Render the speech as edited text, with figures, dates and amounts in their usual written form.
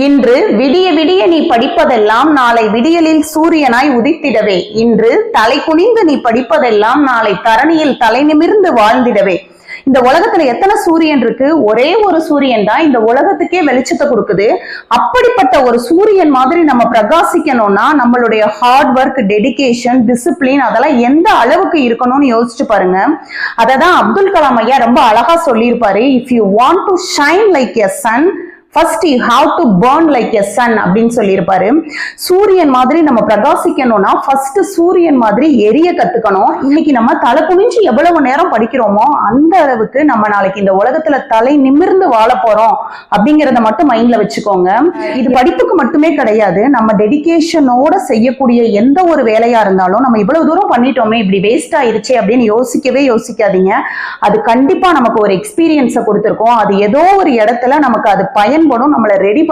இன்று விடிய விடிய நீ படிப்பதெல்லாம் நாளை விடியலில் சூரியனாய் உதித்திடவே. இன்று தலை குனிந்து நீ படிப்பதெல்லாம் நாளை தரணியில் தலை நிமிர்ந்து வாழ்ந்திடவே. இந்த உலகத்துல எத்தனை சூரியன் இருக்கு? ஒரே ஒரு சூரியன் தான் இந்த உலகத்துக்கே வெளிச்சத்தை கொடுக்குது. அப்படிப்பட்ட ஒரு சூரியன் மாதிரி நம்ம பிரகாசிக்கணும்னா நம்மளுடைய ஹார்ட் ஒர்க், டெடிகேஷன், டிசிப்ளின் அதெல்லாம் எந்த அளவுக்கு இருக்கணும்னு யோசிச்சு பாருங்க. அததான் அப்துல் கலாம் ஐயா ரொம்ப அழகா சொல்லியிருப்பாரு. If you want to shine like a Sun, first you have to burn like a Sun அப்படின்னு சொல்லியிருப்பாரு. சூரியன் மாதிரி நம்ம பிரகாசிக்கணும்னா ஃபர்ஸ்ட் சூரியன் மாதிரி எரிய கத்துக்கணும். இன்னைக்கு நம்ம தலை குனிஞ்சு எவ்வளவு நேரம் படிக்கிறோமோ அந்த அளவுக்கு நம்ம நாளைக்கு இந்த உலகத்துல தலை நிமிர்ந்து வாழ போறோம் அப்படிங்கிறத மட்டும் மைண்ட்ல வச்சுக்கோங்க. இது படிப்புக்கு மட்டுமே கிடையாது, நம்ம டெடிகேஷனோட செய்யக்கூடிய எந்த ஒரு வேலையா இருந்தாலும் நம்ம இவ்வளவு தூரம் பண்ணிட்டோமே, இப்படி வேஸ்ட் ஆயிருச்சு அப்படின்னு யோசிக்கவே யோசிக்காதீங்க. அது கண்டிப்பா நமக்கு ஒரு எக்ஸ்பீரியன்ஸை கொடுத்துருக்கோம். அது ஏதோ ஒரு இடத்துல நமக்கு அது பயன்படும். நம்மளை ரெடி